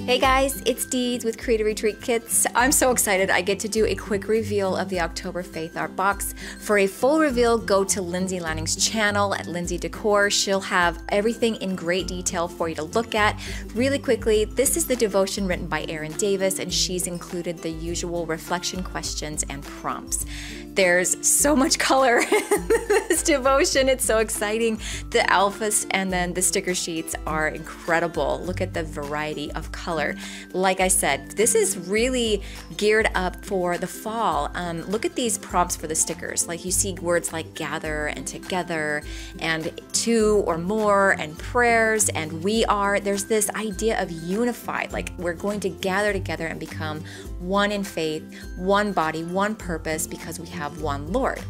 Hey guys, it's Deeds with Creative Retreat Kits. I'm so excited I get to do a quick reveal of the October Faith Art box. For a full reveal, go to Lindsay Lanning's channel at Lindsay Decor. She'll have everything in great detail for you to look at. Really quickly, this is the devotion written by Erin Davis, and she's included the usual reflection questions and prompts. There's so much color in this devotion. It's so exciting. The alphas and then the sticker sheets are incredible. Look at the variety of color. Like I said, this is really geared up for the fall. Look at these prompts for the stickers. Like you see words like gather and together and two or more and prayers and we are. There's this idea of unified, like we're going to gather together and become one in faith, one body, one purpose because we have one Lord.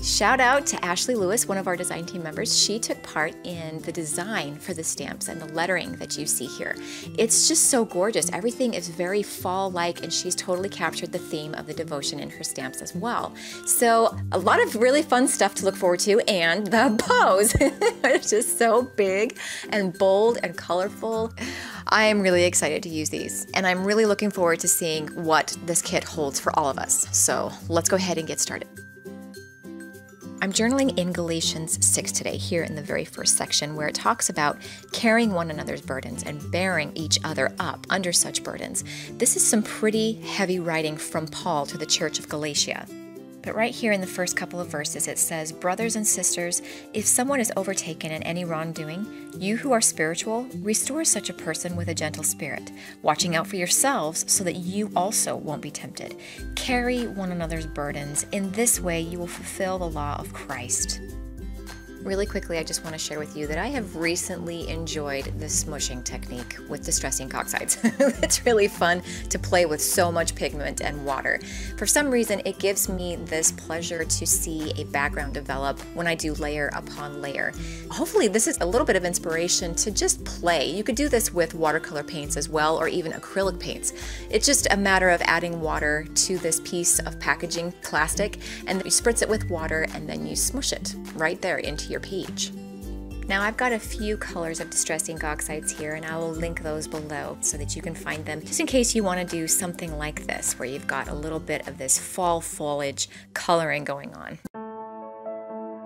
Shout out to Ashley Lewis, one of our design team members. She took part in the design for the stamps and the lettering that you see here. It's just so gorgeous. Everything is very fall-like, and she's totally captured the theme of the devotion in her stamps as well. So a lot of really fun stuff to look forward to, and the bows. It's just so big and bold and colorful. I am really excited to use these, and I'm really looking forward to seeing what this kit holds for all of us. So let's go ahead and get started. I'm journaling in Galatians 6 today, here in the very first section, where it talks about carrying one another's burdens and bearing each other up under such burdens. This is some pretty heavy writing from Paul to the church of Galatia. But right here in the first couple of verses, it says, "Brothers and sisters, if someone is overtaken in any wrongdoing, you who are spiritual, restore such a person with a gentle spirit, watching out for yourselves so that you also won't be tempted. Carry one another's burdens. In this way, you will fulfill the law of Christ." Really quickly, I just want to share with you that I have recently enjoyed the smushing technique with Distressing Oxides. It's really fun to play with so much pigment and water. For some reason, it gives me this pleasure to see a background develop when I do layer upon layer. Hopefully, this is a little bit of inspiration to just play. You could do this with watercolor paints as well, or even acrylic paints. It's just a matter of adding water to this piece of packaging plastic, and you spritz it with water, and then you smush it right there into your page. Now I've got a few colors of Distressing Oxides here, and I will link those below so that you can find them just in case you want to do something like this where you've got a little bit of this fall foliage coloring going on.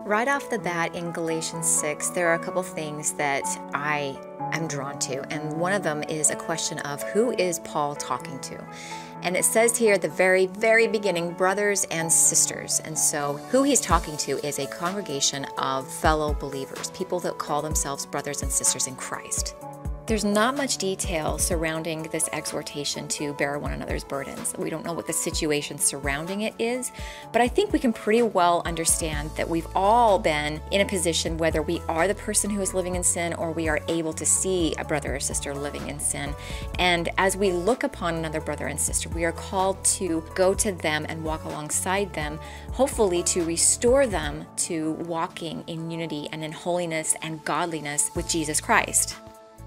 Right off the bat in Galatians 6, there are a couple things that I am drawn to, and one of them is a question of who is Paul talking to? And it says here at the very, very beginning, brothers and sisters. And so who he's talking to is a congregation of fellow believers, people that call themselves brothers and sisters in Christ. There's not much detail surrounding this exhortation to bear one another's burdens. We don't know what the situation surrounding it is, but I think we can pretty well understand that we've all been in a position, whether we are the person who is living in sin or we are able to see a brother or sister living in sin. And as we look upon another brother and sister, we are called to go to them and walk alongside them, hopefully to restore them to walking in unity and in holiness and godliness with Jesus Christ.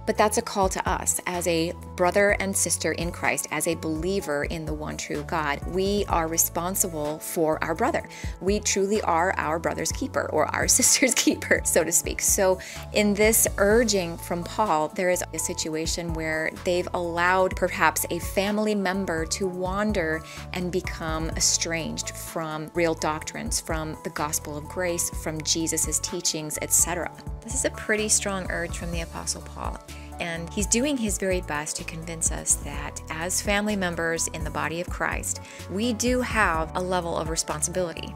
But that's a call to us as a brother and sister in Christ, as a believer in the one true God. We are responsible for our brother. We truly are our brother's keeper, or our sister's keeper, so to speak. So in this urging from Paul, there is a situation where they've allowed perhaps a family member to wander and become estranged from real doctrines, from the gospel of grace, from Jesus's teachings, etc. This is a pretty strong urge from the Apostle Paul. And he's doing his very best to convince us that as family members in the body of Christ, we do have a level of responsibility.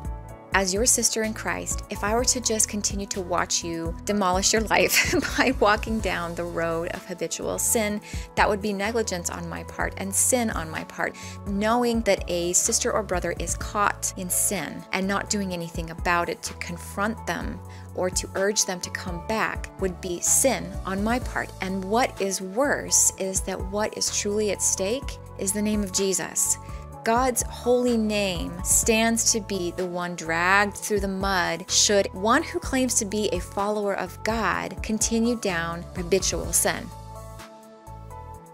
As your sister in Christ, if I were to just continue to watch you demolish your life by walking down the road of habitual sin, that would be negligence on my part and sin on my part. Knowing that a sister or brother is caught in sin and not doing anything about it to confront them or to urge them to come back would be sin on my part. And what is worse is that what is truly at stake is the name of Jesus. God's holy name stands to be the one dragged through the mud should one who claims to be a follower of God continue down habitual sin.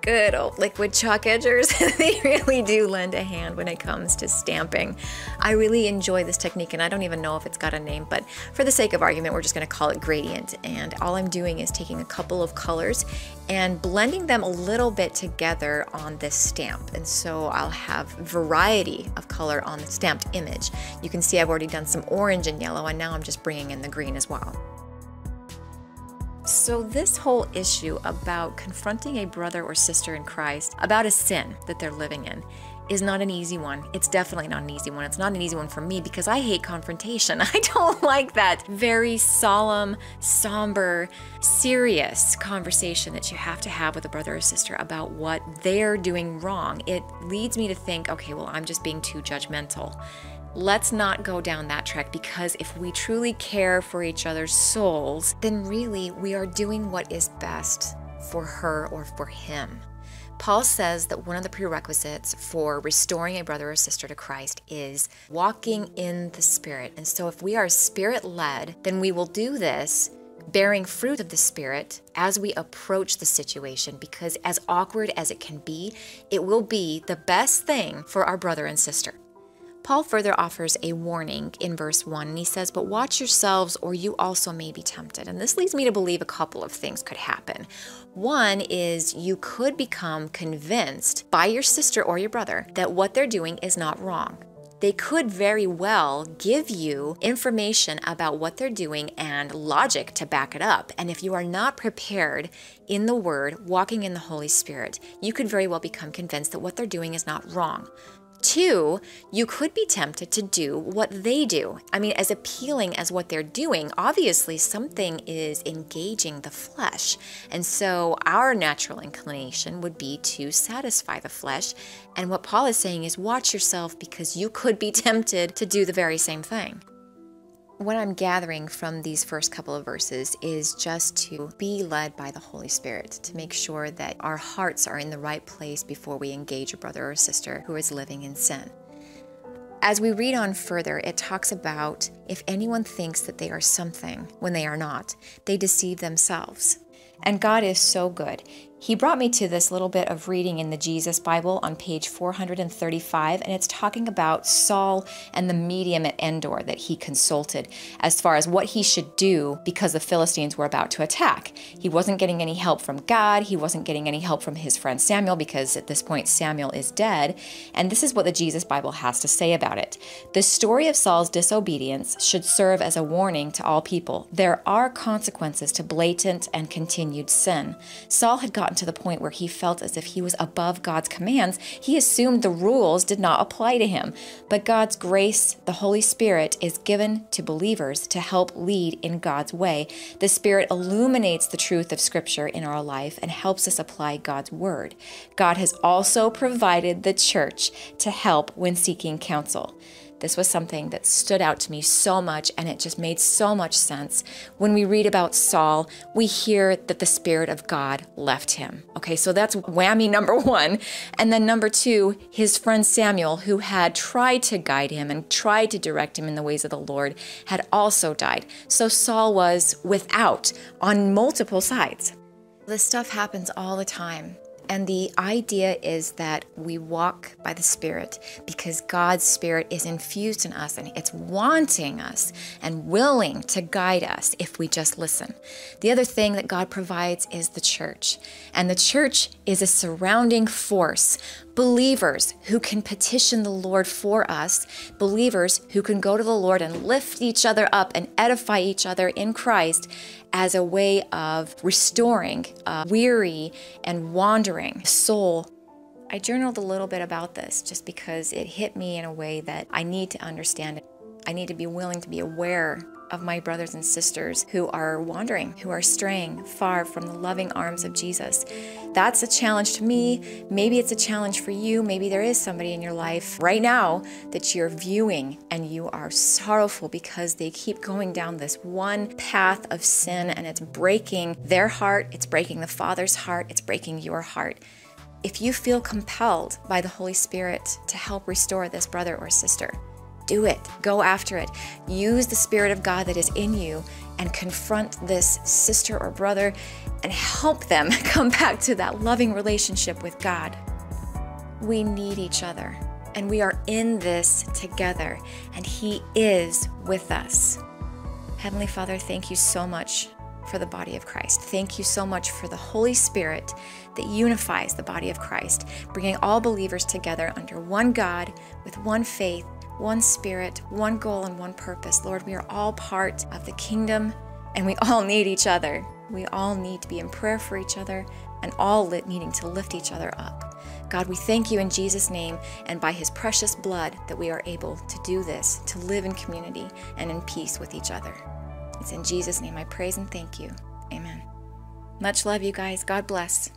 good old liquid chalk edgers. They really do lend a hand when it comes to stamping. I really enjoy this technique, and I don't even know if it's got a name, but for the sake of argument, we're just going to call it gradient. And all I'm doing is taking a couple of colors and blending them a little bit together on this stamp. And so I'll have variety of color on the stamped image. You can see I've already done some orange and yellow, and now I'm just bringing in the green as well. So this whole issue about confronting a brother or sister in Christ about a sin that they're living in is not an easy one. It's definitely not an easy one. It's not an easy one for me because I hate confrontation. I don't like that very solemn, somber, serious conversation that you have to have with a brother or sister about what they're doing wrong. It leads me to think, okay, well, I'm just being too judgmental. Let's not go down that track, because if we truly care for each other's souls, then really we are doing what is best for her or for him. Paul says that one of the prerequisites for restoring a brother or sister to Christ is walking in the Spirit. And so if we are Spirit-led, then we will do this bearing fruit of the Spirit as we approach the situation, because as awkward as it can be, it will be the best thing for our brother and sister. Paul further offers a warning in verse 1, and he says, "But watch yourselves, or you also may be tempted." And this leads me to believe a couple of things could happen. One is you could become convinced by your sister or your brother that what they're doing is not wrong. They could very well give you information about what they're doing and logic to back it up. And if you are not prepared in the Word, walking in the Holy Spirit, you could very well become convinced that what they're doing is not wrong. Two, you could be tempted to do what they do. I mean, as appealing as what they're doing, obviously something is engaging the flesh. And so our natural inclination would be to satisfy the flesh. And what Paul is saying is watch yourself, because you could be tempted to do the very same thing. What I'm gathering from these first couple of verses is just to be led by the Holy Spirit, to make sure that our hearts are in the right place before we engage a brother or sister who is living in sin. As we read on further, it talks about if anyone thinks that they are something when they are not, they deceive themselves. And God is so good. He brought me to this little bit of reading in the Jesus Bible on page 435, and it's talking about Saul and the medium at Endor that he consulted as far as what he should do because the Philistines were about to attack. He wasn't getting any help from God. He wasn't getting any help from his friend Samuel, because at this point Samuel is dead. And this is what the Jesus Bible has to say about it. The story of Saul's disobedience should serve as a warning to all people. There are consequences to blatant and continued sin. Saul had gotten to the point where he felt as if he was above God's commands. He assumed the rules did not apply to him. But God's grace, the Holy Spirit, is given to believers to help lead in God's way. The Spirit illuminates the truth of Scripture in our life and helps us apply God's word. God has also provided the church to help when seeking counsel. This was something that stood out to me so much, and it just made so much sense. When we read about Saul, we hear that the Spirit of God left him. Okay, so that's whammy number one. And then number two, his friend Samuel, who had tried to guide him and tried to direct him in the ways of the Lord, had also died. So Saul was without on multiple sides. This stuff happens all the time. And the idea is that we walk by the Spirit because God's Spirit is infused in us, and it's wanting us and willing to guide us if we just listen. The other thing that God provides is the church. And the church is a surrounding force. Believers who can petition the Lord for us, believers who can go to the Lord and lift each other up and edify each other in Christ as a way of restoring a weary and wandering soul. I journaled a little bit about this just because it hit me in a way that I need to understand it. I need to be willing to be aware of my brothers and sisters who are wandering, who are straying far from the loving arms of Jesus. That's a challenge to me. Maybe it's a challenge for you. Maybe there is somebody in your life right now that you're viewing and you are sorrowful because they keep going down this one path of sin, and it's breaking their heart, it's breaking the Father's heart, it's breaking your heart. If you feel compelled by the Holy Spirit to help restore this brother or sister, do it. Go after it. Use the Spirit of God that is in you and confront this sister or brother and help them come back to that loving relationship with God. We need each other, and we are in this together, and He is with us. Heavenly Father, thank you so much for the body of Christ. Thank you so much for the Holy Spirit that unifies the body of Christ, bringing all believers together under one God, with one faith, one Spirit, one goal, and one purpose. Lord, we are all part of the kingdom, and we all need each other. We all need to be in prayer for each other, and all needing to lift each other up. God, we thank you in Jesus' name and by His precious blood that we are able to do this, to live in community and in peace with each other. It's in Jesus' name I praise and thank you. Amen. Much love, you guys. God bless.